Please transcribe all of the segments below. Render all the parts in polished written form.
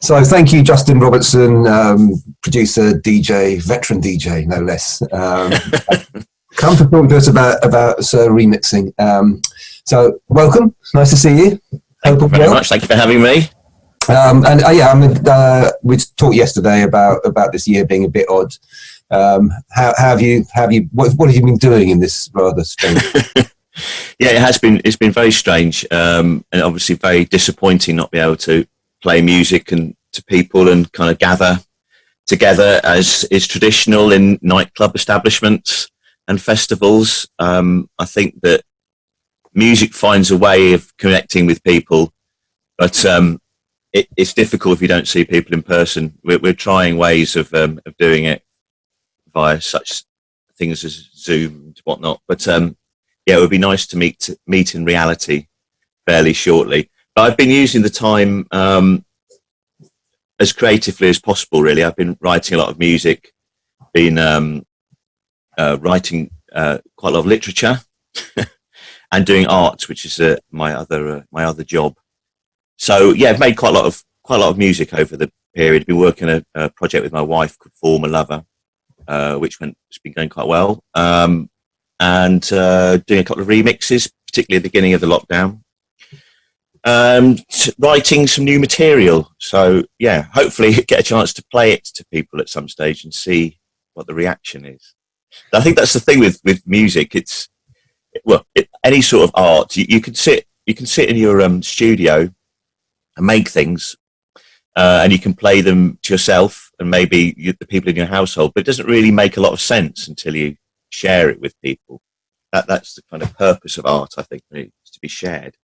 So thank you, Justin Robertson, producer, DJ, veteran DJ, no less. Come to talk to us about remixing. So welcome. It's nice to see you. Thank you very much. Thank you for having me. We talked yesterday about this year being a bit odd. What have you been doing in this rather strange? Yeah, it's been very strange, and obviously very disappointing not be able to play music and to people and kind of gather together as is traditional in nightclub establishments and festivals. I think that music finds a way of connecting with people, but it's difficult if you don't see people in person. We're trying ways of doing it via such things as Zoom and whatnot. But yeah, it would be nice to meet in reality fairly shortly. But I've been using the time as creatively as possible, really. I've been writing a lot of music, been writing quite a lot of literature and doing art, which is my other job. So yeah, I've made quite a lot of music over the period. Been working on a project with my wife called Former Lover, which it's been going quite well, and doing a couple of remixes, particularly at the beginning of the lockdown. Writing some new material. So yeah, hopefully get a chance to play it to people at some stage and see what the reaction is. I think that's the thing with music. Any sort of art, you can sit in your studio and make things, and you can play them to yourself and maybe the people in your household, but it doesn't really make a lot of sense until you share it with people. That's the kind of purpose of art, I think, really, is to be shared.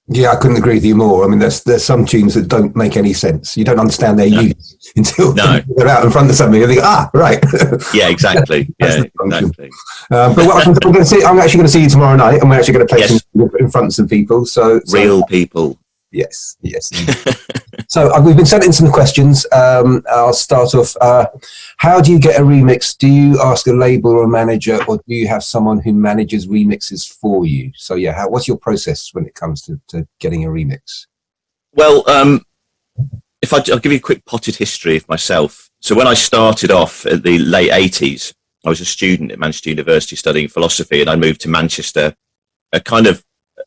Yeah, I couldn't agree with you more. I mean, there's some tunes that don't make any sense. You don't understand their use until they're out in front of something. You think, right. Yeah, exactly. Yeah, exactly. But what I'm actually going to see you tomorrow night, and we're actually going to play some in front of some people. So real people. Yes. So we've been sent in some questions. I'll start off. How do you get a remix? Do you ask a label or a manager, or do you have someone who manages remixes for you? So yeah, what's your process when it comes to getting a remix? Well, I'll give you a quick potted history of myself. So when I started off at the late 80s, I was a student at Manchester University studying philosophy, and I moved to Manchester kind of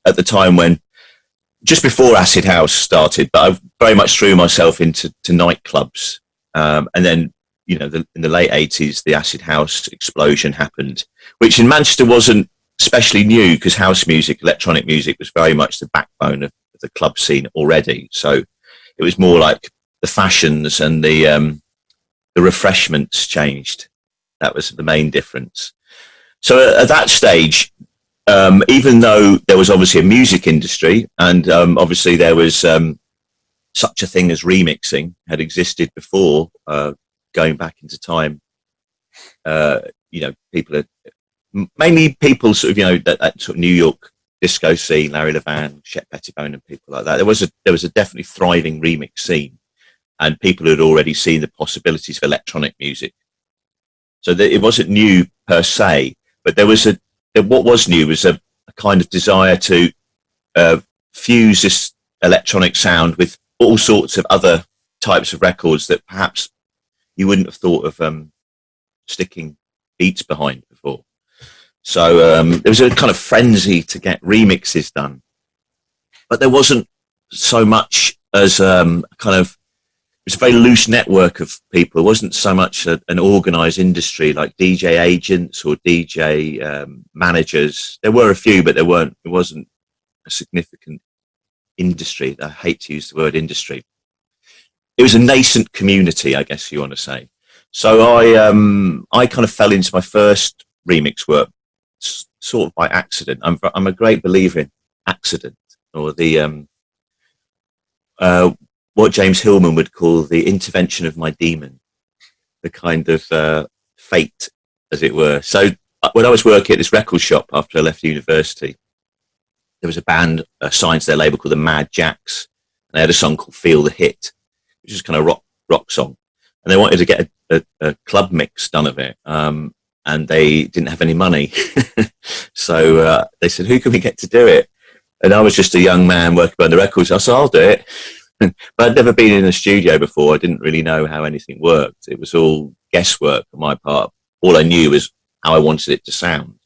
at the time when, just before Acid House started, but I very much threw myself into nightclubs. And then, in the late 80s, the Acid House explosion happened, which in Manchester wasn't especially new because house music, electronic music was very much the backbone of the club scene already. So it was more like the fashions and the refreshments changed. That was the main difference. So at that stage, even though there was obviously a music industry and obviously there was such a thing as remixing had existed before, going back into time, mainly people sort of, that sort of New York disco scene, Larry Levan, Shep Pettibone and people like that. There was a definitely thriving remix scene, and people had already seen the possibilities of electronic music. So it wasn't new per se, but what was new was a kind of desire to fuse this electronic sound with all sorts of other types of records that perhaps you wouldn't have thought of sticking beats behind before. So there was a kind of frenzy to get remixes done, but there wasn't so much as it was a very loose network of people. It wasn't so much an organised industry like DJ agents or DJ managers. There were a few, but it wasn't a significant industry. I hate to use the word industry. It was a nascent community, I guess you want to say. So I kind of fell into my first remix work sort of by accident. I'm a great believer in accident, or the what James Hillman would call the intervention of my demon, the kind of fate, as it were. So when I was working at this record shop after I left university, there was a band assigned to their label called the Mad Jacks, and they had a song called Feel the Hit, which is kind of rock song, and they wanted to get a club mix done of it, and they didn't have any money. So they said, who can we get to do it? And I was just a young man working behind the records. I said, I'll do it. but I'd never been in a studio before. I didn't really know how anything worked. It was all guesswork on my part. All I knew was how I wanted it to sound.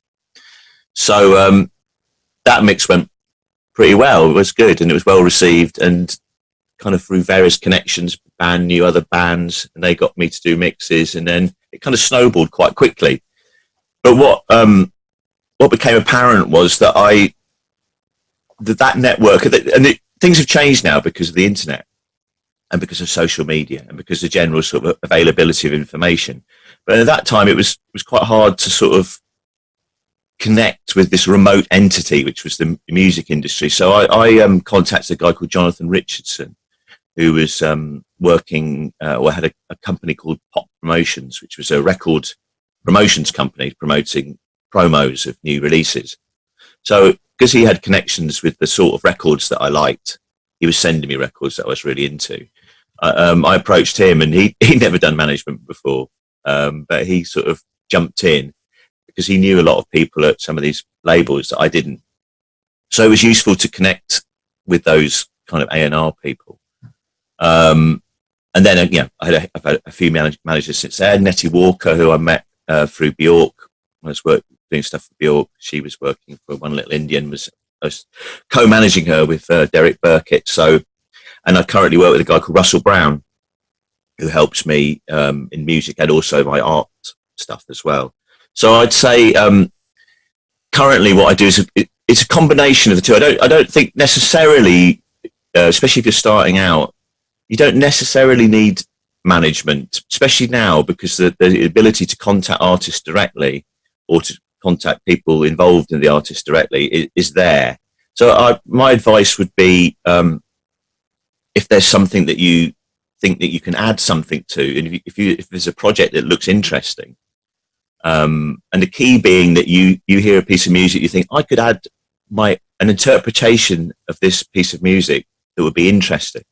So that mix went pretty well. It was good, and it was well received, and kind of through various connections, band knew other bands, and they got me to do mixes, and then it kind of snowballed quite quickly. But what became apparent was that that network, and things have changed now because of the internet and because of social media and because of the general sort of availability of information. But at that time, it was quite hard to sort of connect with this remote entity, which was the music industry. So I contacted a guy called Jonathan Richardson, who was working or had a company called Pop Promotions, which was a record promotions company promoting promos of new releases. So because he had connections with the sort of records that I liked, he was sending me records that I was really into. I approached him, and he'd never done management before, but he sort of jumped in because he knew a lot of people at some of these labels that I didn't. So it was useful to connect with those kind of A&R people. And then, I've had a few managers since then. Nettie Walker, who I met through Bjork. I was doing stuff for Bjork. She was working for One Little Indian. I was co-managing her with Derek Burkett. So, and I currently work with a guy called Russell Brown, who helps me in music and also my art stuff as well. So I'd say currently what I do is it's a combination of the two. I don't think necessarily, especially if you're starting out, you don't necessarily need management, especially now, because the ability to contact artists directly or to contact people involved in the artist directly is there. So my advice would be, if there's something that you think that you can add something to, and if there's a project that looks interesting, and the key being that you hear a piece of music, you think, I could add an interpretation of this piece of music that would be interesting.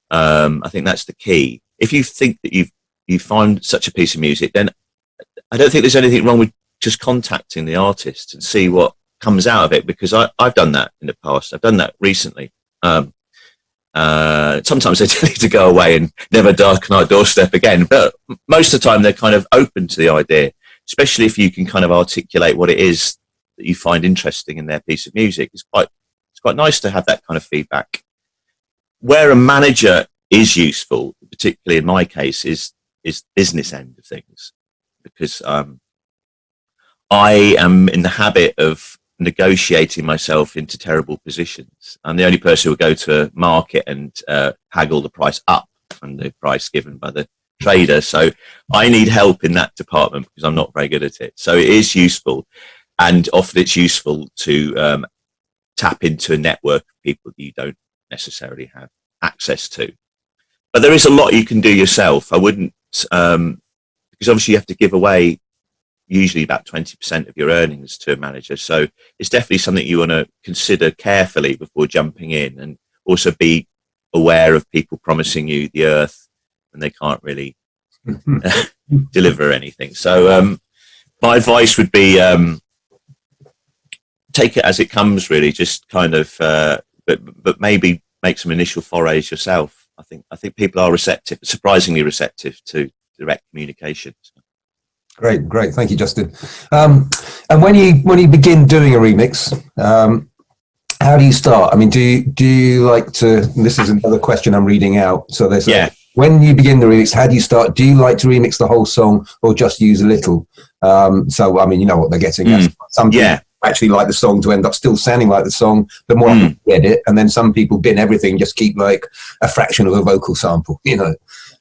I think that's the key. If you think that you find such a piece of music, then I don't think there's anything wrong with just contacting the artist and see what comes out of it, because I've done that in the past. I've done that recently. Sometimes they tell you to go away and never darken our doorstep again, but most of the time they're kind of open to the idea, especially if you can kind of articulate what it is that you find interesting in their piece of music. It's quite nice to have that kind of feedback. Where a manager is useful, particularly in my case, is business end of things, because I am in the habit of negotiating myself into terrible positions. I'm the only person who will go to a market and haggle the price up from the price given by the trader. So I need help in that department because I'm not very good at it. So it is useful, and often it's useful to tap into a network of people that you don't necessarily have access to. But there is a lot you can do yourself. I wouldn't, because obviously you have to give away usually about 20% of your earnings to a manager. So it's definitely something you want to consider carefully before jumping in, and also be aware of people promising you the earth and they can't really deliver anything. So my advice would be take it as it comes, really, just kind of, but maybe make some initial forays yourself. I think people are surprisingly receptive to direct communication. Great. Thank you, Justin. And when you begin doing a remix, how do you start? I mean, do you like to? This is another question I'm reading out. So there's when you begin the remix, how do you start? Do you like to remix the whole song or just use a little? So I mean, you know what they're getting. Some people actually like the song to end up still sounding like the song, but more often you edit, and then some people bin everything, just keep like a fraction of a vocal sample. You know.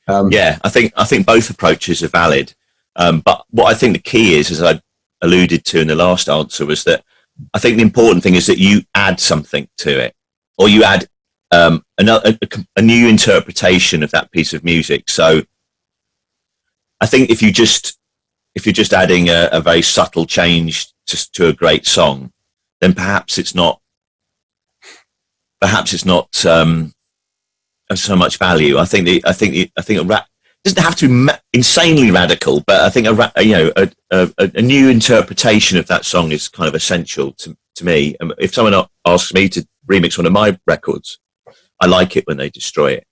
I think both approaches are valid. But what I think the key is, as I alluded to in the last answer, was that I think the important thing is that you add something to it, or you add a new interpretation of that piece of music. So I think if you're just adding a very subtle change to a great song, then perhaps it's not so much value. I think a rap doesn't have to be insanely radical, but I think a new interpretation of that song is kind of essential to me. If someone asks me to remix one of my records, I like it when they destroy it.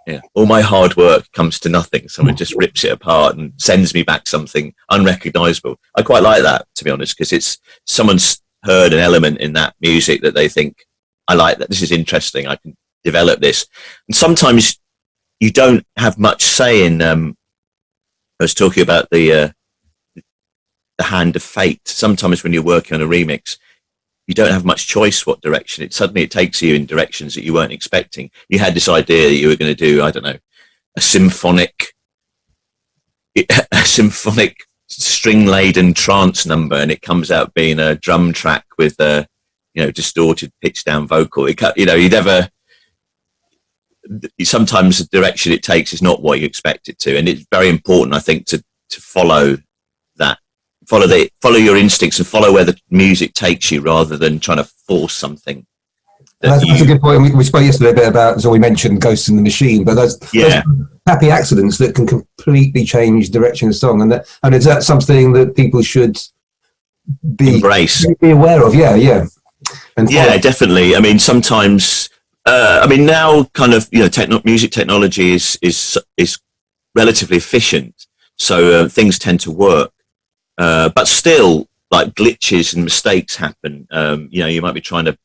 Yeah, all my hard work comes to nothing. Someone just rips it apart and sends me back something unrecognizable. I quite like that, to be honest, because it's someone's heard an element in that music that they think, I like that, this is interesting, I can develop this. And sometimes you don't have much say in, I was talking about the hand of fate. Sometimes when you're working on a remix, you don't have much choice what direction it suddenly takes you in directions that you weren't expecting. You had this idea that you were going to do, I don't know, a symphonic string laden trance number, and it comes out being a drum track with a, you know, distorted pitch down vocal. Sometimes the direction it takes is not what you expect it to, and it's very important, I think, to follow that. Follow your instincts and follow where the music takes you, rather than trying to force something. That's a good point. We spoke yesterday a bit about, so we mentioned Ghosts in the Machine, but those happy accidents that can completely change direction of the song, and is that something that people should embrace, be aware of? Yeah, and definitely. I mean, sometimes, now kind of, you know, music technology is relatively efficient, so things tend to work. But still, like, glitches and mistakes happen. You know, you might be trying to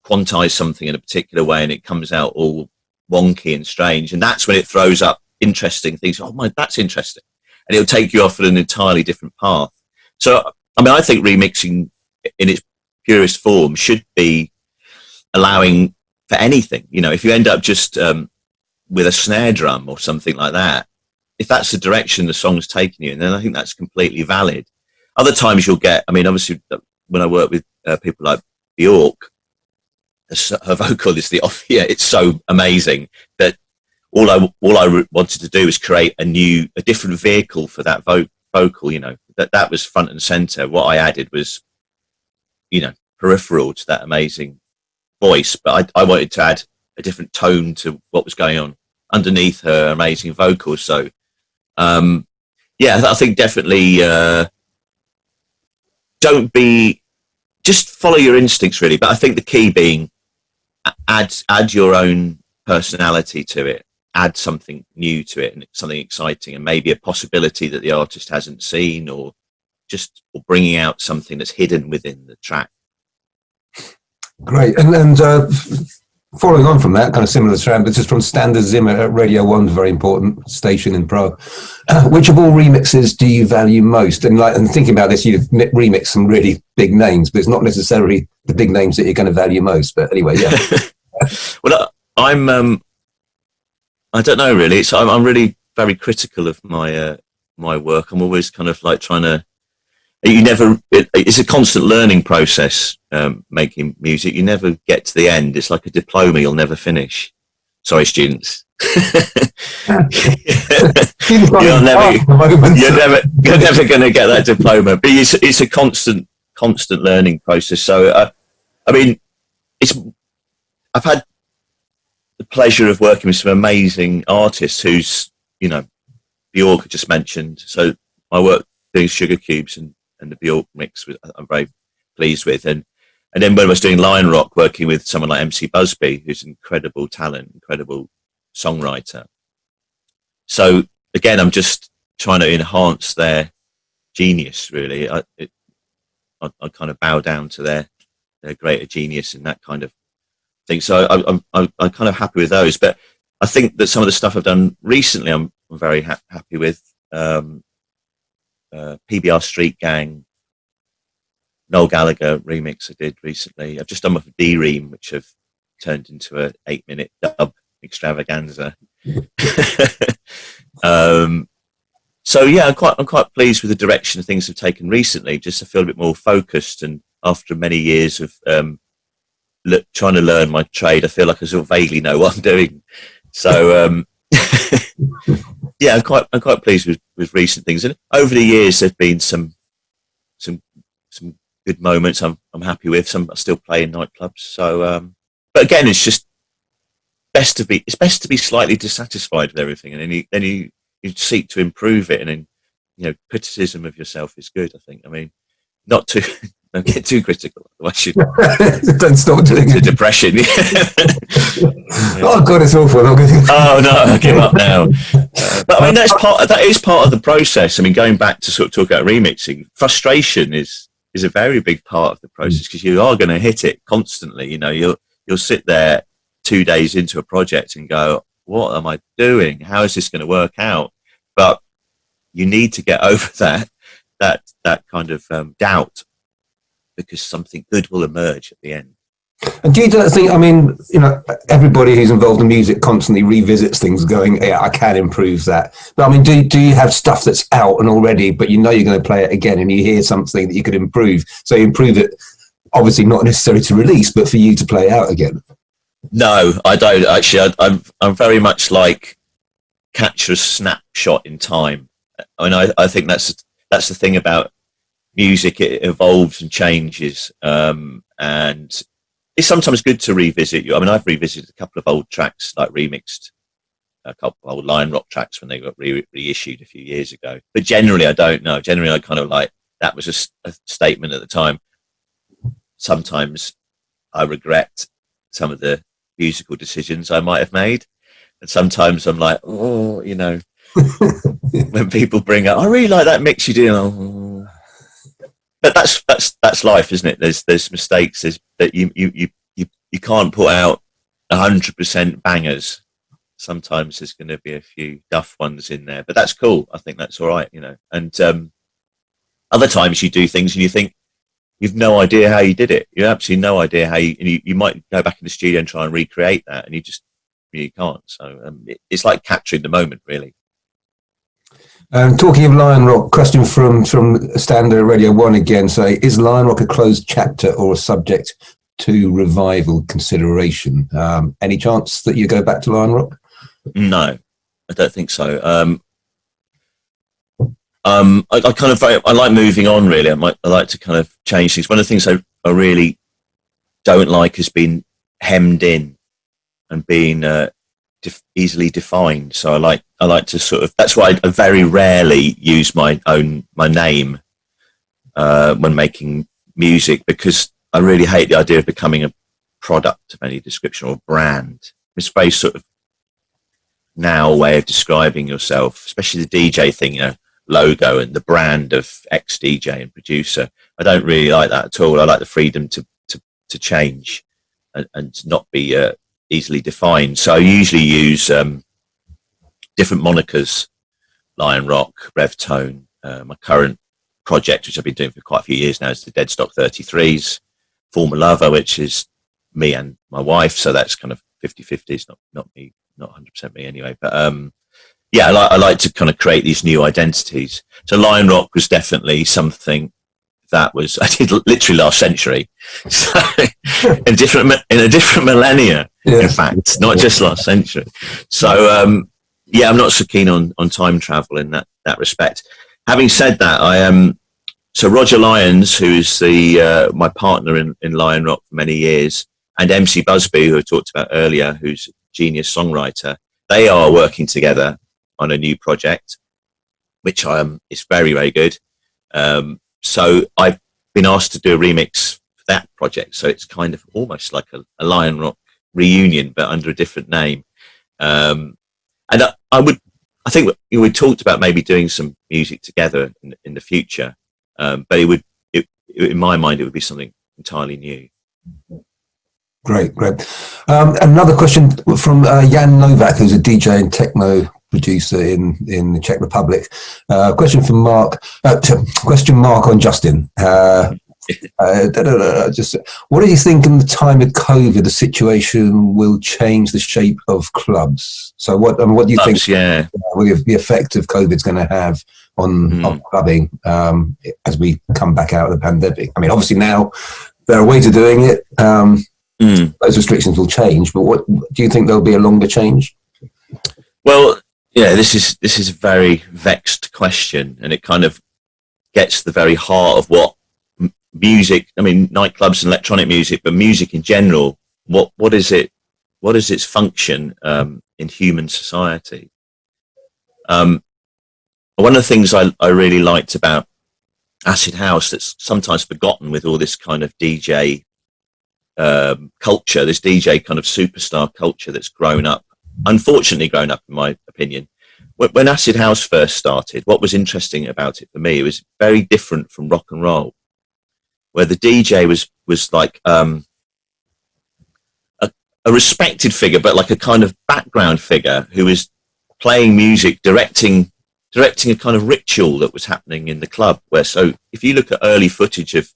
quantize something in a particular way and it comes out all wonky and strange. And that's when it throws up interesting things. Oh my, that's interesting. And it'll take you off on an entirely different path. So, I mean, I think remixing in its purest form should be allowing for anything. You know, if you end up just with a snare drum or something like that, if that's the direction the song's taking you, then I think that's completely valid. Other times you'll get, I mean, obviously, when I work with people like Bjork, her vocal is it's so amazing that all I wanted to do was create a different vehicle for that vocal. You know, that was front and center. What I added was, you know, peripheral to that amazing voice, but I wanted to add a different tone to what was going on underneath her amazing vocals. So, I think definitely just follow your instincts, really. But I think the key being add your own personality to it, add something new to it and something exciting, and maybe a possibility that the artist hasn't seen, or bringing out something that's hidden within the track. Great. And following on from that, kind of similar strand, but just from Standard Zimmer at Radio 1, very important station in Prague. Which of all remixes do you value most? And thinking about this, you've remixed some really big names, but it's not necessarily the big names that you're going to value most. But anyway, yeah. Well, I don't know really. I'm really very critical of my my work. I'm always kind of like trying to. It's a constant learning process, making music. You never get to the end. It's like a diploma you'll never finish. Sorry, students. You're never going to get that diploma. But it's a constant learning process. So, I mean, I've had the pleasure of working with some amazing artists who's, you know, Bjork just mentioned. So my work doing Sugar Cubes and the Bjork mix I'm very pleased with, and then when I was doing Lion Rock, working with someone like MC Busby, who's an incredible talent, incredible songwriter. So again, I'm just trying to enhance their genius, really. I kind of bow down to their greater genius and that kind of thing. So I'm kind of happy with those, but I think that some of the stuff I've done recently, I'm very happy with. PBR Street Gang, Noel Gallagher remix I did recently. I've just done with D-Ream, which have turned into a 8-minute dub extravaganza. So yeah, I'm quite pleased with the direction things have taken recently. Just to feel a bit more focused, and after many years of trying to learn my trade, I feel like I sort of vaguely know what I'm doing. So yeah, I'm quite pleased with recent things, and over the years there've been some good moments I'm happy with. Some I still play in nightclubs. So, but again, it's just best to be slightly dissatisfied with everything, and then you seek to improve it, and then, you know, criticism of yourself is good. I think. I mean, not to Don't get too critical. Otherwise you don't stop doing it. Depression. Oh God, it's awful. Oh no, I'll give up now. But I mean, that is part of the process. I mean, going back to sort of talk about remixing, frustration is a very big part of the process, because you are going to hit it constantly. You know, you'll sit there 2 days into a project and go, what am I doing? How is this going to work out? But you need to get over that kind of doubt, because something good will emerge at the end. And do you think, I mean, you know, everybody who's involved in music constantly revisits things going, yeah, I can improve that. But I mean, do you have stuff that's out and already, but you know you're going to play it again and you hear something that you could improve? So you improve it, obviously not necessarily to release, but for you to play out again? No, I don't actually. I'm very much like capture a snapshot in time. I mean, I think that's the thing about music. It evolves and changes, and it's sometimes good to revisit. I mean, I've revisited a couple of old tracks, like remixed a couple of old Lion Rock tracks when they got reissued a few years ago. But generally, I don't know. Generally, I kind of like, that was a statement at the time. Sometimes I regret some of the musical decisions I might have made, and sometimes I'm like, oh, you know, when people bring up, I really like that mix you did. Oh. But that's life, isn't it? There's mistakes. There's that you can't put out 100% bangers. Sometimes there's going to be a few duff ones in there, but that's cool. I think that's all right, you know. And other times you do things and you think you've no idea how you did it. You have absolutely no idea how you might go back in the studio and try and recreate that, and you can't. So it's like capturing the moment, really. Talking of Lion Rock, question from Standard Radio 1 again. Say, is Lion Rock a closed chapter or a subject to revival consideration? Any chance that you go back to Lion Rock? No, I don't think so. I kind of I like moving on, really. I like to kind of change things. One of the things I really don't like has been hemmed in and being easily defined. So I like to sort of, that's why I very rarely use my name when making music, because I really hate the idea of becoming a product of any description or brand. It's a very sort of now way of describing yourself, especially the DJ thing, you know, logo and the brand of X DJ and producer. I don't really like that at all. I like the freedom to change and not be easily defined. So I usually use different monikers: Lion Rock, Rev Tone. My current project, which I've been doing for quite a few years now, is the Deadstock 33s. Former Lover, which is me and my wife, so that's kind of 50-50. It's not me, not 100% me anyway. But yeah, I like to kind of create these new identities. So Lion Rock was definitely something that I did literally last century, so in a different millennia, in fact, not just last century. So yeah, I'm not so keen on time travel in that respect. Having said that, so Roger Lyons, who is my partner in Lion Rock for many years, and MC Busby, who I talked about earlier, who's a genius songwriter, they are working together on a new project, which is very, very good. So I've been asked to do a remix for that project. So it's kind of almost like a Lion Rock reunion, but under a different name. And I think we talked about maybe doing some music together in the future. But in my mind, it would be something entirely new. Great. Another question from Jan Novak, who's a DJ and techno producer in the Czech Republic. Question from Mark. Question mark on Justin. Just, what do you think in the time of COVID, the situation will change the shape of clubs? So what do you think? Yeah, the effect of COVID is going to have on clubbing as we come back out of the pandemic? I mean, obviously now there are ways of doing it. Those restrictions will change, but what do you think there'll be a longer change? Well, yeah, this is a very vexed question, and it kind of gets the very heart of what music, I mean, nightclubs and electronic music, but music in general, what is it? What is its function in human society? One of the things I really liked about acid house that's sometimes forgotten with all this kind of DJ culture, this DJ kind of superstar culture that's unfortunately grown up, in my opinion. When acid house first started, what was interesting about it for me, it was very different from rock and roll, where the DJ was like a respected figure, but like a kind of background figure who was playing music, directing a kind of ritual that was happening in the club. So if you look at early footage of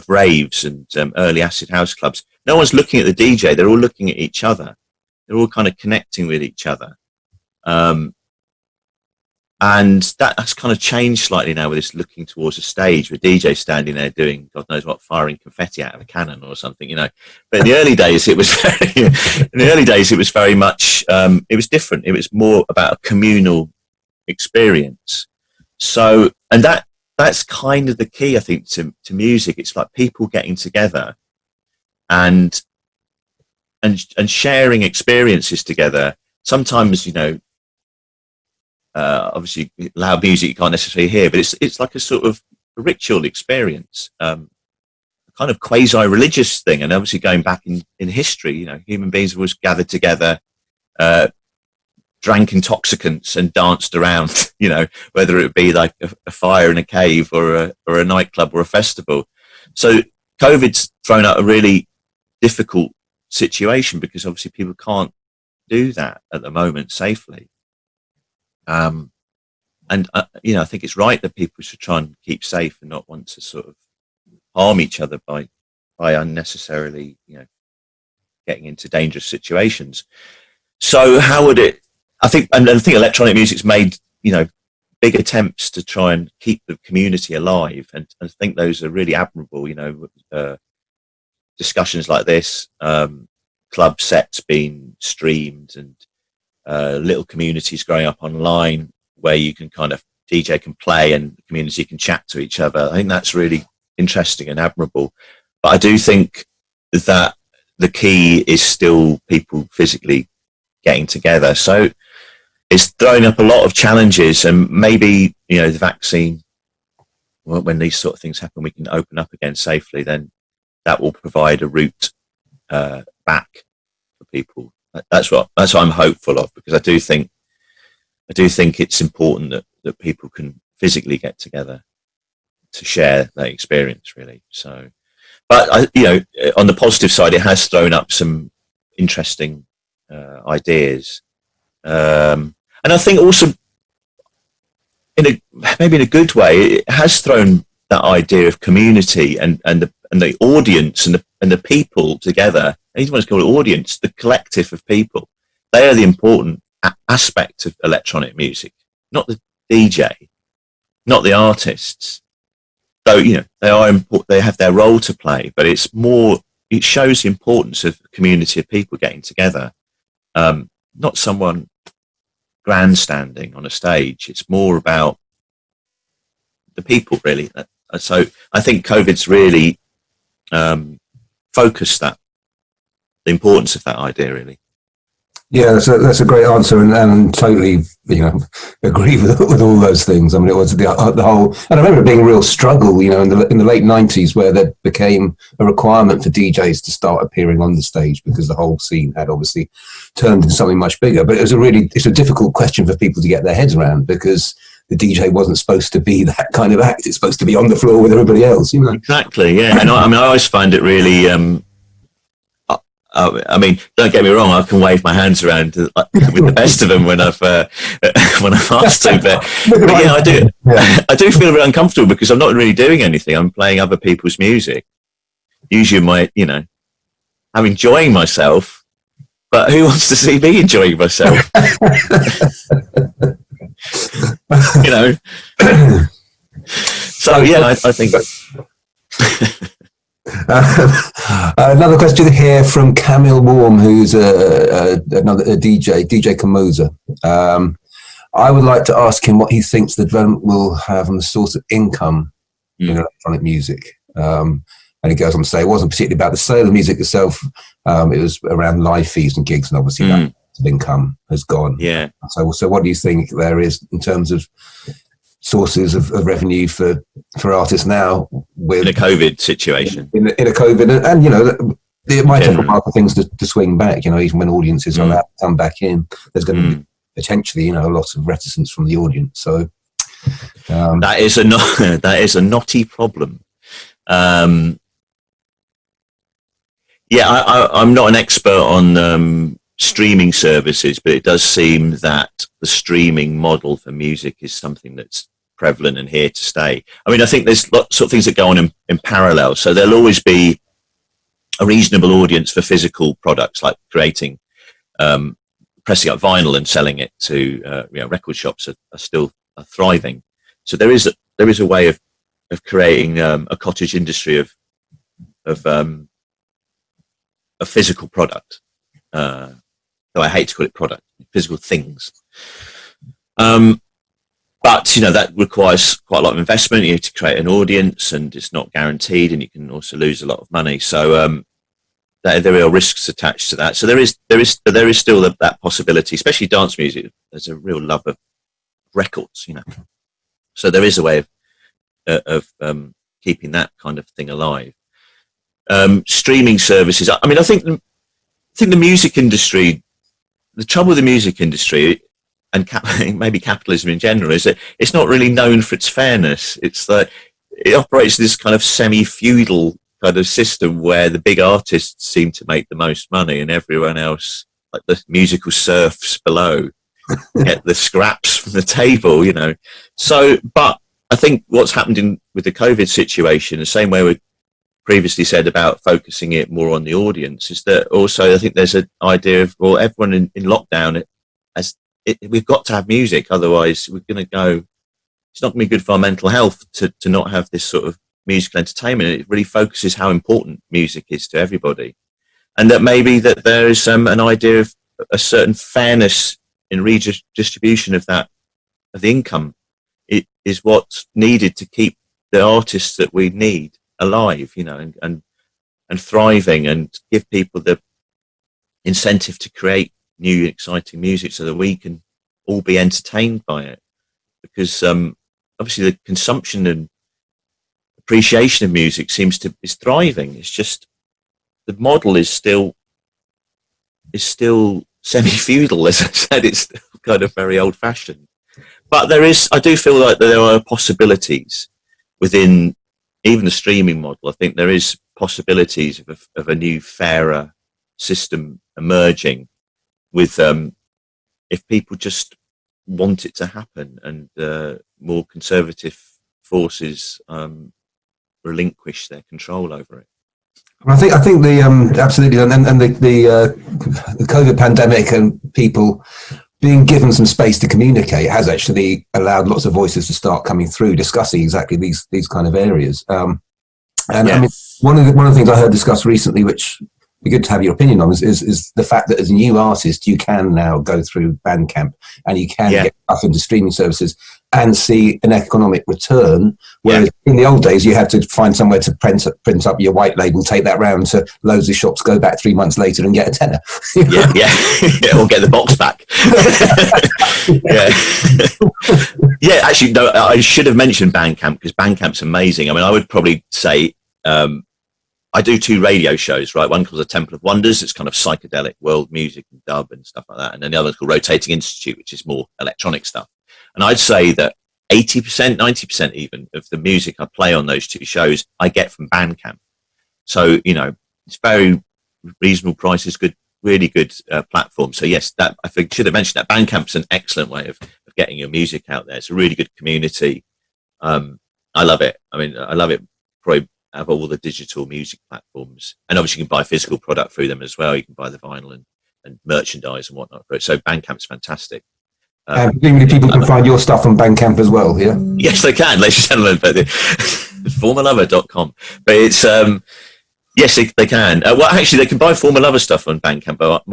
raves and early acid house clubs, no one's looking at the DJ, they're all looking at each other. They're all kind of connecting with each other. And that's kind of changed slightly now with this looking towards a stage with DJ standing there doing God knows what, firing confetti out of a cannon or something, you know. But in the early days, it was very much, it was different. It was more about a communal experience. So, and that's kind of the key, I think, to music. It's like people getting together and sharing experiences together. Sometimes, you know, obviously loud music you can't necessarily hear, but it's like a sort of ritual experience, a kind of quasi-religious thing. And obviously going back in history, you know, human beings have always gathered together, drank intoxicants and danced around, you know, whether it be like a fire in a cave or a nightclub or a festival. So COVID's thrown out a really difficult situation because obviously people can't do that at the moment safely. You know, I think it's right that people should try and keep safe and not want to sort of harm each other by unnecessarily, you know, getting into dangerous situations. So how would it? I think electronic music's made, you know, big attempts to try and keep the community alive, and I think those are really admirable. You know, discussions like this, club sets being streamed, and little communities growing up online where you can kind of DJ can play and the community can chat to each other. I think that's really interesting and admirable. But I do think that the key is still people physically getting together. So it's throwing up a lot of challenges, and maybe, you know, the vaccine, when these sort of things happen, we can open up again safely, then that will provide a route back for people. That's what I'm hopeful of, because I do think it's important that people can physically get together to share that experience, really. So, but you know, on the positive side, it has thrown up some interesting ideas, and I think also maybe in a good way, it has thrown that idea of community and the audience and the people together. I don't want to call it audience, the collective of people. They are the important aspect of electronic music, not the DJ, not the artists. Though, you know, they are important, they have their role to play, but it's more, it shows the importance of a community of people getting together, not someone grandstanding on a stage. It's more about the people, really. So I think COVID's really focused the importance of that idea, really. Yeah, that's a great answer, and totally, you know, agree with all those things. I mean, it was the whole, and I remember it being a real struggle, you know, in the late 90s, where there became a requirement for DJs to start appearing on the stage because the whole scene had obviously turned into something much bigger. But it's a difficult question for people to get their heads around, because the DJ wasn't supposed to be that kind of act. It's supposed to be on the floor with everybody else, you know. Exactly, yeah. And I always find it really. I mean, don't get me wrong, I can wave my hands around with the best of them when I've asked to, but yeah, I do. Yeah. I do feel a bit uncomfortable because I'm not really doing anything. I'm playing other people's music. Usually, I'm enjoying myself, but who wants to see me enjoying myself? You know. So yeah, I think. Another question here from Camille Warm, who's another DJ Kamoza. I would like to ask him what he thinks the development will have on the source of income in electronic music. And he goes on to say it wasn't particularly about the sale of music itself. It was around live fees and gigs, and obviously that income has gone. Yeah. So what do you think there is in terms of sources of revenue for artists now with in a COVID situation. In a COVID, and you know, it might take a while for things to swing back. You know, even when audiences are allowed to come back in, there's going to be potentially, you know, a lot of reticence from the audience. So that is a knotty problem. I'm not an expert on streaming services, but it does seem that the streaming model for music is something that's prevalent and here to stay. I mean, I think there's lots of things that go on in parallel. So there'll always be a reasonable audience for physical products, like creating, pressing up vinyl and selling it to record shops are still thriving. So there is a way of creating a cottage industry of a physical product. Though I hate to call it product, physical things. But you know, that requires quite a lot of investment. You have to create an audience, and it's not guaranteed, and you can also lose a lot of money. So there are risks attached to that. So there is still that possibility, especially dance music. There's a real love of records, you know. So there is a way of keeping that kind of thing alive. Streaming services. I mean, I think the music industry. The trouble with the music industry, and maybe capitalism in general, is that it's not really known for its fairness. It's like it operates this kind of semi-feudal kind of system where the big artists seem to make the most money, and everyone else, like the musical serfs below, get the scraps from the table. You know. So, but I think what's happened with the COVID situation, the same way we previously said about focusing it more on the audience, is that also I think there's an idea of, well, everyone in lockdown, we've got to have music, otherwise we're going to go, it's not going to be good for our mental health to not have this sort of musical entertainment. It really focuses how important music is to everybody, and that maybe that there is an idea of a certain fairness in redistribution of the income. It is what's needed to keep the artists that we need alive, you know, and thriving, and give people the incentive to create new exciting music so that we can all be entertained by it. Because obviously the consumption and appreciation of music is thriving. It's just the model is still semi-feudal, as I said. It's still kind of very old-fashioned. But I do feel like there are possibilities within even the streaming model. I think there is possibilities of a new, fairer system emerging with, if people just want it to happen, and more conservative forces relinquish their control over it. I think the absolutely, and the COVID pandemic and people being given some space to communicate has actually allowed lots of voices to start coming through, discussing exactly these kind of areas. I mean, one of the things I heard discussed recently, which would be good to have your opinion on, is the fact that as a new artist, you can now go through Bandcamp and you can get stuff into streaming services and see an economic return. Whereas in the old days, you had to find somewhere to print up your white label, take that round to loads of shops, go back 3 months later and get a tenner. Or get the box back. Actually, no, I should have mentioned Bandcamp, because Bandcamp's amazing. I mean, I would probably say I do 2 radio shows, right? One called The Temple of Wonders. It's kind of psychedelic world music and dub and stuff like that. And then the other is called Rotating Institute, which is more electronic stuff. And I'd say that 80%, 90% even of the music I play on those 2 shows, I get from Bandcamp. So, you know, it's very reasonable prices, good, really good platform. So yes, that I think should have mentioned that Bandcamp's an excellent way of getting your music out there. It's a really good community. I love it. I mean, I love it. Probably have all the digital music platforms, and obviously you can buy physical product through them as well. You can buy the vinyl and merchandise and whatnot. So Bandcamp's fantastic. Presumably people can find your stuff on Bandcamp as well, yeah? Yes, they can, ladies and gentlemen. But formerlover.com. But it's yes, they can. Well, actually, they can buy Former Lover stuff on Bandcamp. But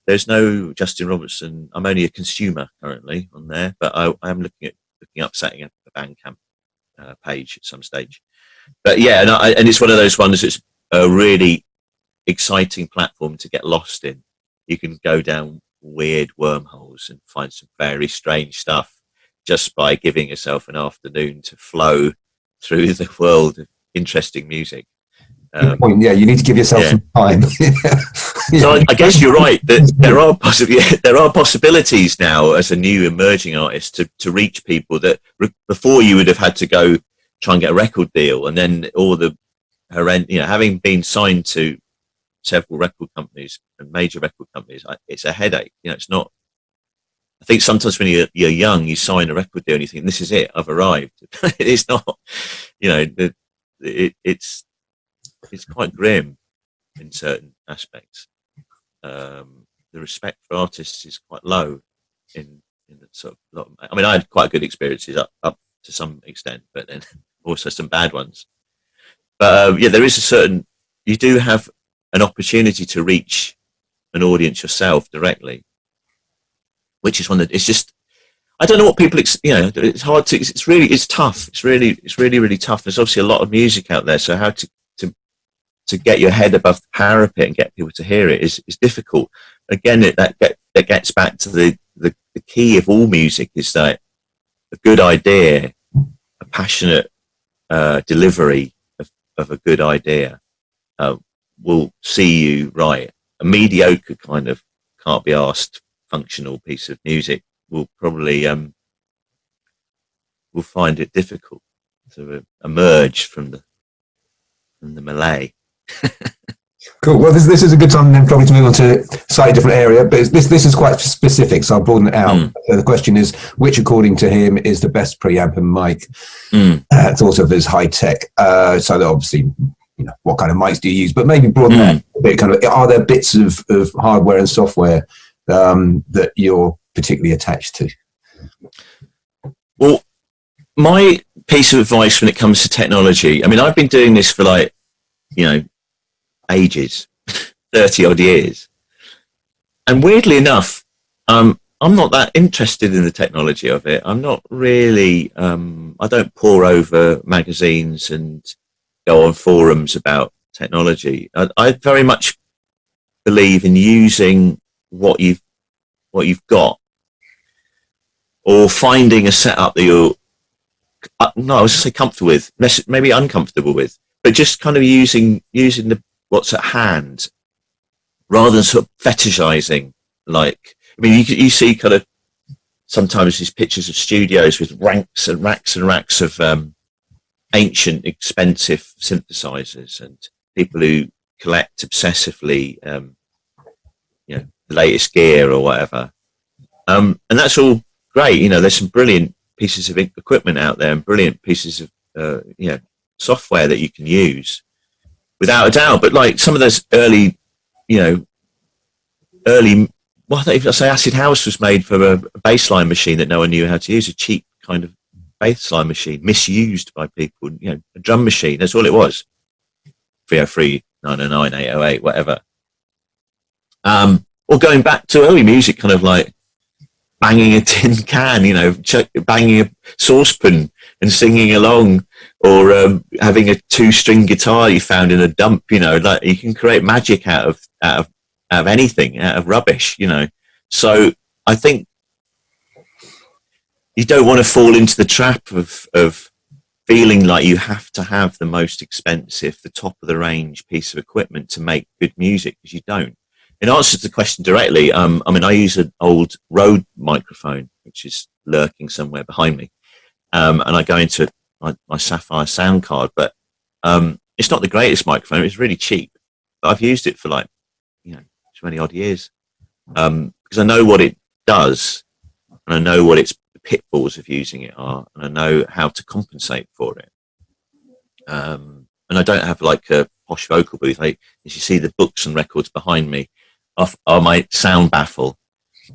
there's no Justin Robertson. I'm only a consumer currently on there, but I am looking up setting up a Bandcamp page at some stage. But yeah, and it's one of those ones that's a really exciting platform to get lost in. You can go down weird wormholes and find some very strange stuff just by giving yourself an afternoon to flow through the world of interesting music. Yeah, you need to give yourself some time. So I guess you're right that there are possibilities now as a new emerging artist to reach people that before you would have had to go try and get a record deal, and then all the having been signed to several record companies and major record companies, it's a headache. It's not. I think sometimes when you're young, you sign a record deal and you think, this is it, I've arrived. It's not. It's quite grim in certain aspects. The respect for artists is quite low in the sort of. I mean, I had quite good experiences up to some extent, but then also some bad ones. But there is a certain. You do have an opportunity to reach an audience yourself directly, which is one that it's just. I don't know what people. It's hard to. It's tough. It's really tough. There's obviously a lot of music out there, so how to get your head above the parapet and get people to hear it is difficult. Again, that gets back to the key of all music is that a good idea, a passionate delivery of a good idea will see you right. A mediocre kind of can't be asked functional piece of music will probably will find it difficult to emerge from the melee. Cool. Well, this is a good time then probably to move on to a slightly different area, but this is quite specific, so I'll broaden it out. So the question is, which according to him is the best preamp and mic thought of as high tech? So that obviously, what kind of mics do you use? But maybe broaden that a bit. Kind of, are there bits of hardware and software that you're particularly attached to? Well, my piece of advice when it comes to technology, I mean, I've been doing this for ages, 30 odd years, and weirdly enough, I'm not that interested in the technology of it. I'm not really. I don't pore over magazines and go on forums about technology. I very much believe in using what you've got, or finding a setup that you're I was going to say comfortable with, maybe uncomfortable with, but just kind of using what's at hand, rather than sort of fetishizing. Like, I mean, you see kind of sometimes these pictures of studios with ranks and racks and racks of ancient, expensive synthesizers, and people who collect obsessively, the latest gear or whatever. And that's all great. There's some brilliant pieces of equipment out there and brilliant pieces of, software that you can use, without a doubt. But like some of those early, well, I don't even say acid house was made for a bassline machine that no one knew how to use, a cheap kind of bassline machine, misused by people, a drum machine. That's all it was. 303, 909, 808, whatever. Or going back to early music, kind of like banging a tin can, banging a saucepan and singing along, or having a 2-string guitar you found in a dump. Like you can create magic out of anything, out of rubbish. So I think you don't want to fall into the trap of feeling like you have to have the most expensive, the top of the range piece of equipment to make good music, because you don't. In answer to the question directly, I use an old Rode microphone, which is lurking somewhere behind me, and I go into my Sapphire sound card, but it's not the greatest microphone. It's really cheap, but I've used it for 20 odd years, because I know what it does, and I know what the pitfalls of using it are, and I know how to compensate for it. And I don't have like a posh vocal booth. As you see, the books and records behind me are my sound baffle,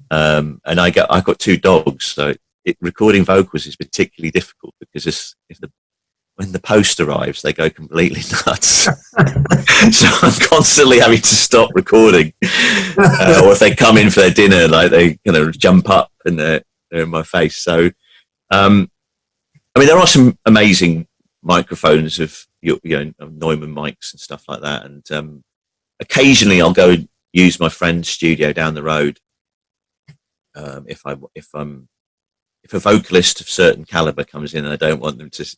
and I've got 2 dogs, so recording vocals is particularly difficult, because when the post arrives, they go completely nuts. So I'm constantly having to stop recording, or if they come in for their dinner, like they jump up and they're in my face. So there are some amazing microphones of Neumann mics and stuff like that, and occasionally I'll go and use my friend's studio down the road if if a vocalist of certain caliber comes in and I don't want them to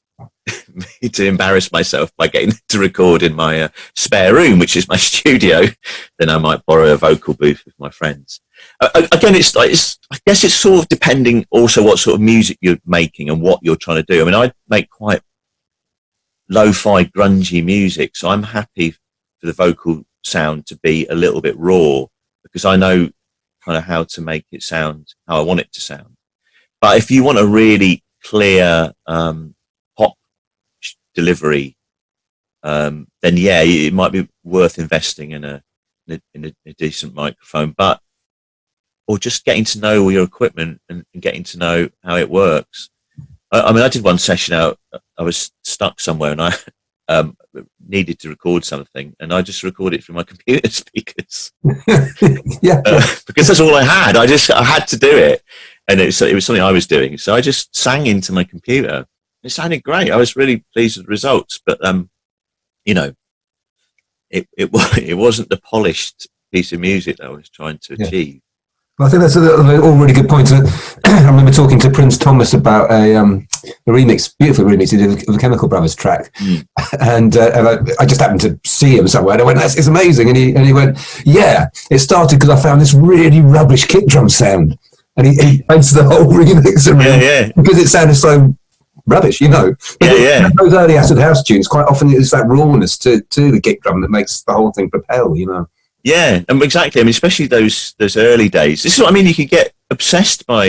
me to embarrass myself by getting to record in my spare room, which is my studio, then I might borrow a vocal booth with my friends. Again, I guess it's sort of depending also what sort of music you're making and what you're trying to do. I mean, I make quite lo-fi grungy music, so I'm happy for the vocal sound to be a little bit raw because I know kind of how to make it sound how I want it to sound. But if you want a really clear pop delivery, then yeah, it might be worth investing in a decent microphone, or just getting to know all your equipment and getting to know how it works. I mean, I did one session out. I was stuck somewhere and I needed to record something, and I just recorded it through my computer speakers. Yeah, because that's all I had. I had to do it. And it was something I was doing, so I just sang into my computer. It sounded great. I was really pleased with the results, but you know, it wasn't the polished piece of music that I was trying to achieve. Well, I think that's all really good points. I remember talking to Prince Thomas about a remix, beautiful remix he did of the Chemical Brothers track, and I just happened to see him somewhere, and I went, "It's amazing," and he went, "Yeah, it started because I found this really rubbish kick drum sound." And he paints the whole remix around because it sounded so rubbish, you know. But those early acid house tunes, quite often it's that rawness to the kick drum that makes the whole thing propel, you know. Yeah, exactly. I mean, especially those early days. This is what I mean. You could get obsessed by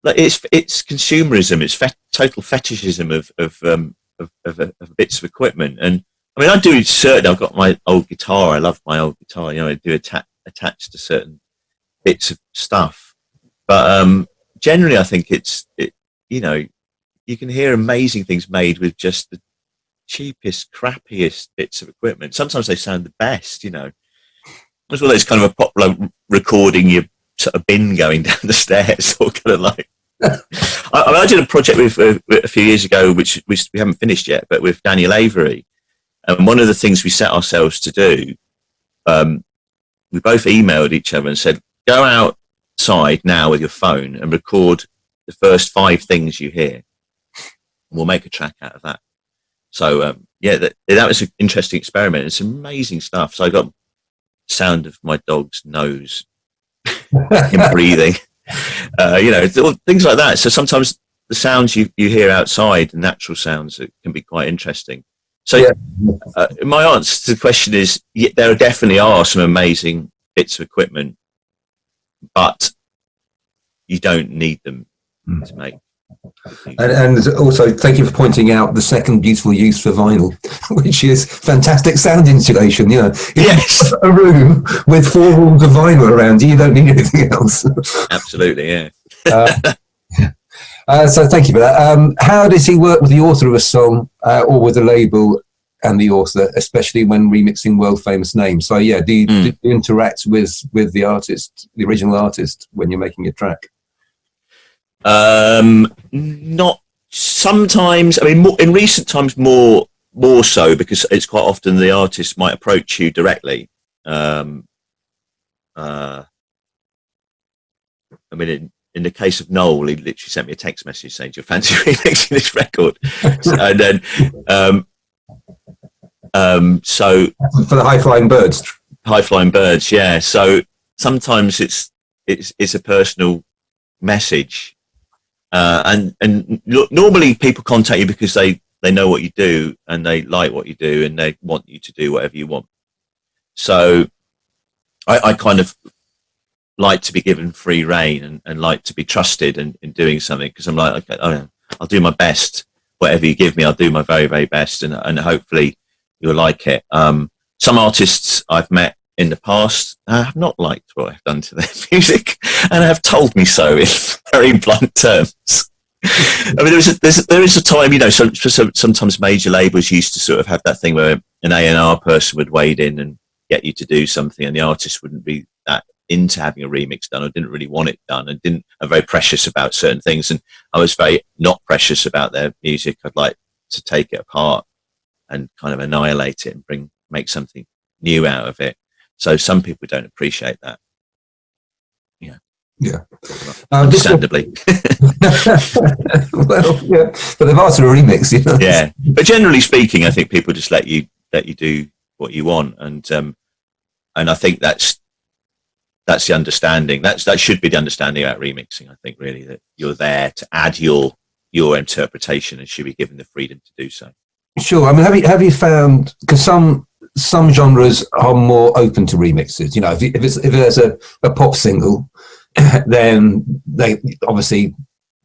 like it's consumerism. It's total fetishism of bits of equipment. And I mean, I do certain. I've got my old guitar. I love my old guitar. You know, I do attach to certain bits of stuff, but generally I think you know, you can hear amazing things made with just the cheapest, crappiest bits of equipment. Sometimes they sound the best, you know. As well as kind of a popular recording your sort of bin going down the stairs, or kind of like I did a project with a few years ago which we haven't finished yet, but with Daniel Avery, and one of the things we set ourselves to do, we both emailed each other and said, go outside now with your phone and record the first 5 things you hear. We'll make a track out of that. So, that was an interesting experiment. It's amazing stuff. So I got sound of my dog's nose, him breathing, you know, things like that. So sometimes the sounds you hear outside, the natural sounds, can be quite interesting. So my answer to the question is, there definitely are some amazing bits of equipment, but you don't need them to make. And also, thank you for pointing out the second beautiful use for vinyl, which is fantastic sound insulation. You know, yes, a room with 4 walls of vinyl around you don't need anything else. Absolutely, yeah. So thank you for that. How does he work with the author of a song, or with the label and the author, especially when remixing world famous names? So yeah, do you interact with the artist, the original artist, when you're making a track? Not sometimes. I mean, in recent times, more so, because it's quite often the artist might approach you directly. I mean, in the case of Noel, he literally sent me a text message saying, "Do you fancy remixing this record?" And then, so for the High Flying Birds, yeah. So sometimes it's a personal message. And normally people contact you because they know what you do and they like what you do and they want you to do whatever you want. So I kind of like to be given free rein and like to be trusted in doing something, because I'm like, okay, I'll do my best. Whatever you give me, I'll do my very, very best, and hopefully you'll like it. Some artists I've met in the past have not liked what I've done to their music and have told me so in very blunt terms. I mean, there is a time, you know, sometimes major labels used to sort of have that thing where an A&R person would wade in and get you to do something, and the artist wouldn't be that into having a remix done or didn't really want it done and are very precious about certain things. And I was very not precious about their music. I'd like to take it apart and kind of annihilate it and make something new out of it. So some people don't appreciate that. Yeah. Yeah. Understandably. Well, yeah, but they've asked for a remix, you know. Yeah, but generally speaking, I think people just let you do what you want, and I think that's the understanding. That should be the understanding about remixing. I think really that you're there to add your interpretation and should be given the freedom to do so. Sure. I mean, have you found, because some genres are more open to remixes. You know, if there's a pop single, then they obviously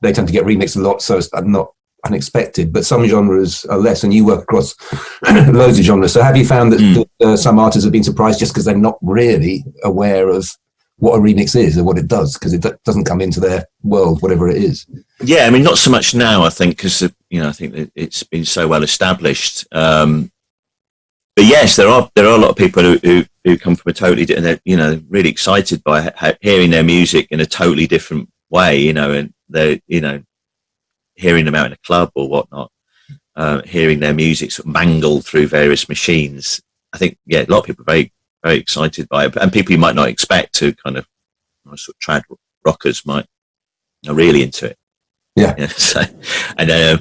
tend to get remixed a lot, so it's not unexpected. But some genres are less, and you work across loads of genres. So have you found that some artists have been surprised just because they're not really aware of what a remix is or what it does, because it doesn't come into their world, whatever it is? Yeah, I mean, not so much now, I think, because I think that it's been so well established. But yes, there are a lot of people who come from a totally different, and they're really excited by hearing their music in a totally different way, and they're hearing them out in a club or whatnot, hearing their music sort of mangled through various machines. I think a lot of people are very, very excited by it, and people you might not expect to kind of sort of trad rockers are really into it. Yeah. So, and I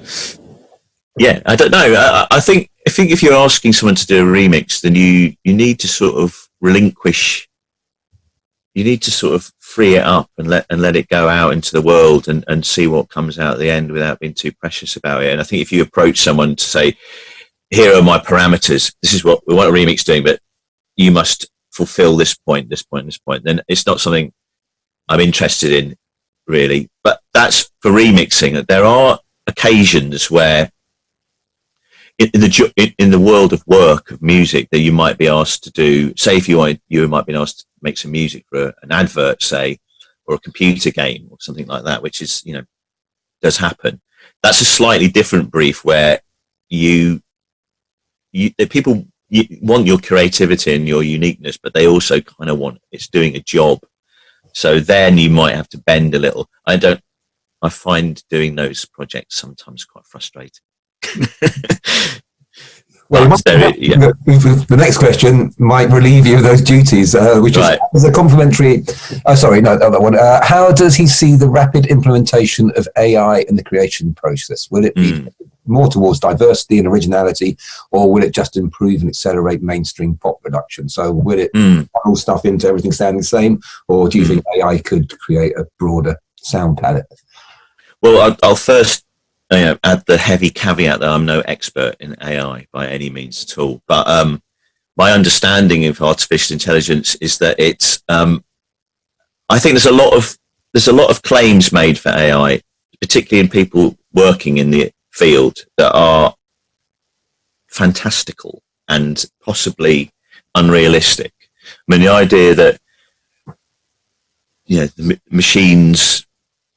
don't know. I think if you're asking someone to do a remix, then you need to sort of relinquish. You need to sort of free it up and let it go out into the world and see what comes out at the end without being too precious about it. And I think if you approach someone to say, "Here are my parameters. This is what we want a remix doing, but you must fulfill this point, this point, this point," then it's not something I'm interested in, really. But that's for remixing. There are occasions where in the world of work of music that you might be asked to do, say if you might be asked to make some music for an advert, say, or a computer game or something like that, which is does happen. That's a slightly different brief where people want your creativity and your uniqueness, but they also kind of want it's doing a job. So then you might have to bend a little. I find doing those projects sometimes quite frustrating. Well, the next question might relieve you of those duties, which is a complimentary. Other one. How does he see the rapid implementation of AI in the creation process? Will it be more towards diversity and originality, or will it just improve and accelerate mainstream pop production? So will it funnel stuff into everything sounding the same, or do you think AI could create a broader sound palette? Well, I'll first add the heavy caveat that I'm no expert in AI by any means at all. But my understanding of artificial intelligence is that it's. I think there's a lot of claims made for AI, particularly in people working in the field, that are fantastical and possibly unrealistic. I mean, the idea that the machines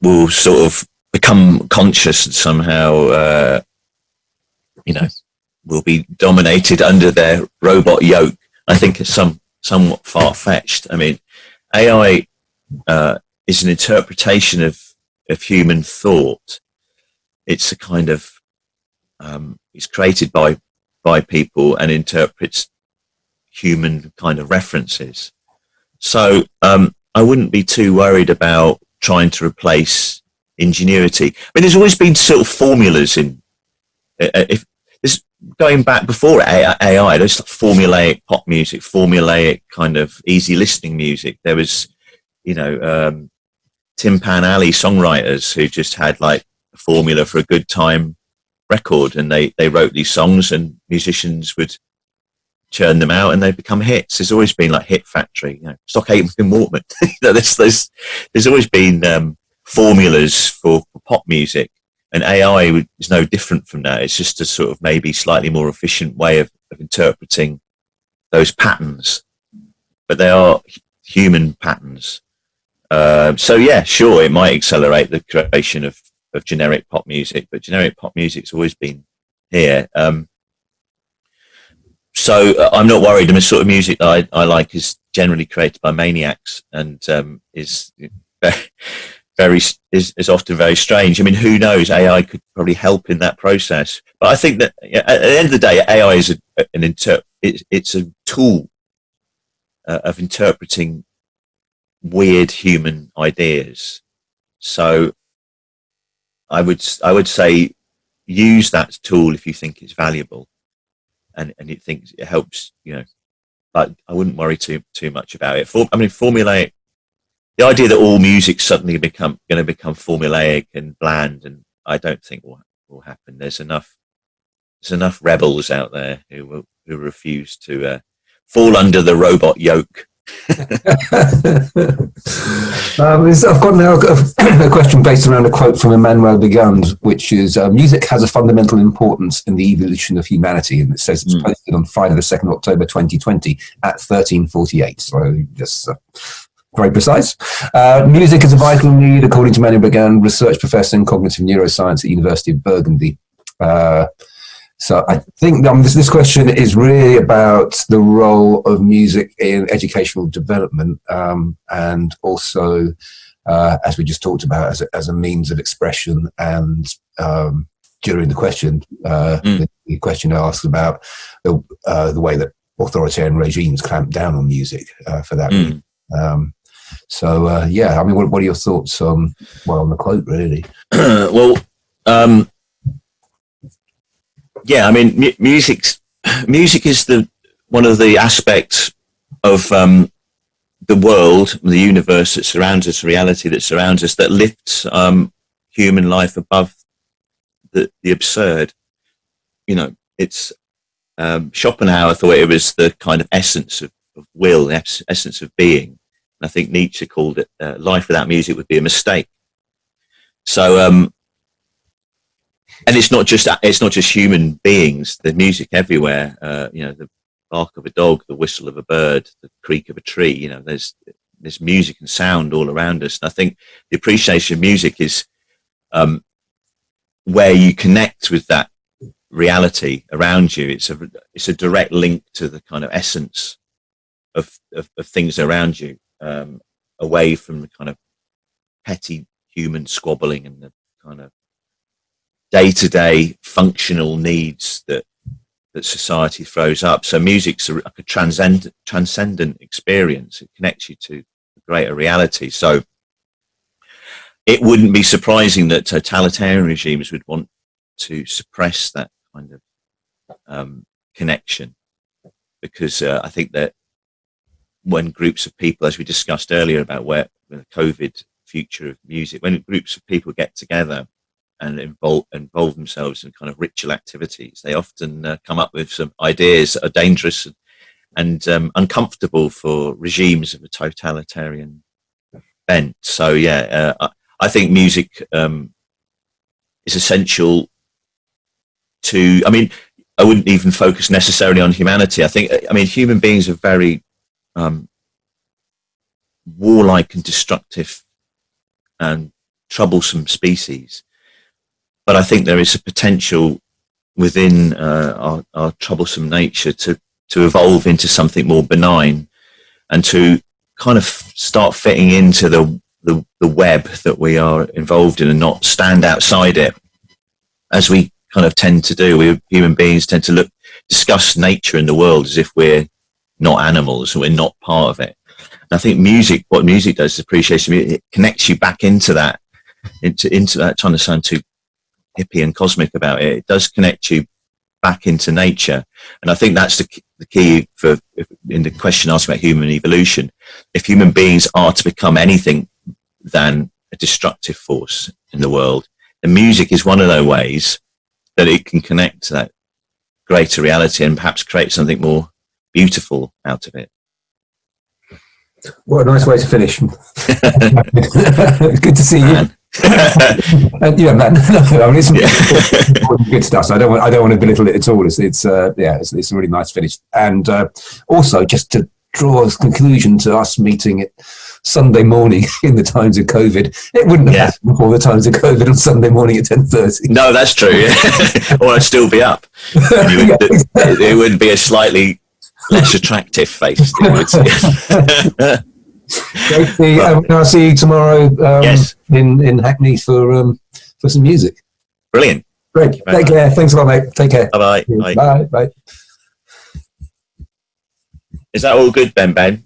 will sort of become conscious and somehow will be dominated under their robot yoke, I think is somewhat far-fetched. I mean, AI is an interpretation of human thought. It's a kind of it's created by people and interprets human kind of references. So I wouldn't be too worried about trying to replace ingenuity. I mean, there's always been sort of formulas in if this going back before AI, there's like formulaic pop music, formulaic kind of easy listening music. There was Tin Pan Alley songwriters who just had like a formula for a good time record, and they wrote these songs and musicians would churn them out and they become hits. There's always been like Hit Factory, Stock Aitken and Mortman. There's always been formulas for pop music, and AI is no different from that. It's just a sort of maybe slightly more efficient way of interpreting those patterns, but they are human patterns. So yeah, sure, it might accelerate the creation of generic pop music, but generic pop music's always been here. So I'm not worried. I mean, the sort of music that I like is generally created by maniacs and is often very strange. I mean, who knows? AI could probably help in that process. But I think that at the end of the day, AI is it's a tool of interpreting weird human ideas. So I would say use that tool if you think it's valuable, and you think it helps, but I wouldn't worry too much about it. Formulaic, the idea that all music's suddenly going to become formulaic and bland, and I don't think will happen. There's enough rebels out there who refuse to fall under the robot yoke. I've got now a question based around a quote from Immanuel Begund, which is, music has a fundamental importance in the evolution of humanity, and it says it's posted on Friday the 2nd October 2020 at 13:48, so just very precise. Music is a vital need, according to Immanuel Begund, research professor in cognitive neuroscience at the University of Burgundy. So I think this question is really about the role of music in educational development, and also, as we just talked about, as a means of expression. And during the question, the questioner asked about the way that authoritarian regimes clamp down on music for that reason. Yeah, I mean, what are your thoughts on the quote, really? Yeah, I mean, music is one of the aspects of the world, the universe that surrounds us, reality that surrounds us, that lifts human life above the absurd. It's Schopenhauer thought it was the kind of essence of will, the essence of being. And I think Nietzsche called it life without music would be a mistake. So. And it's not just human beings. There's music everywhere. The bark of a dog, the whistle of a bird, the creak of a tree. There's music and sound all around us. And I think the appreciation of music is where you connect with that reality around you. It's a direct link to the kind of essence of things around you, away from the kind of petty human squabbling and the kind of day-to-day functional needs that society throws up. So music's like a transcendent experience. It connects you to a greater reality. So it wouldn't be surprising that totalitarian regimes would want to suppress that kind of connection, because I think that when groups of people, as we discussed earlier about where the COVID future of music, when groups of people get together and involve themselves in kind of ritual activities, they often come up with some ideas that are dangerous and uncomfortable for regimes of a totalitarian bent. So yeah, I think music is essential to, I wouldn't even focus necessarily on humanity. Human beings are very warlike and destructive and troublesome species. But I think there is a potential within our troublesome nature to evolve into something more benign, and to kind of start fitting into the web that we are involved in, and not stand outside it, as we kind of tend to do. We human beings tend to discuss nature and the world as if we're not animals and we're not part of it. And I think what music does is appreciation. It connects you back into that, into that, trying to sound too hippie and cosmic about it. It does connect you back into nature. And I think that's the key in the question asked about human evolution. If human beings are to become anything than a destructive force in the world, then music is one of those ways that it can connect to that greater reality and perhaps create something more beautiful out of it. What a nice way to finish. Good to see you. Yeah, man. It's good stuff. So I don't want to belittle it at all. It's a really nice finish. And also, just to draw a conclusion to us meeting it Sunday morning in the times of COVID, it wouldn't have happened before the times of COVID on Sunday morning at 10:30. No, that's true. Yeah. Or I'd still be up. It would be a slightly less attractive face. Great. I'll see you tomorrow in Hackney for some music. Brilliant. Great. Take care. Thanks a lot, mate. Take care. Bye-bye. Bye. Bye. Is that all good, Ben?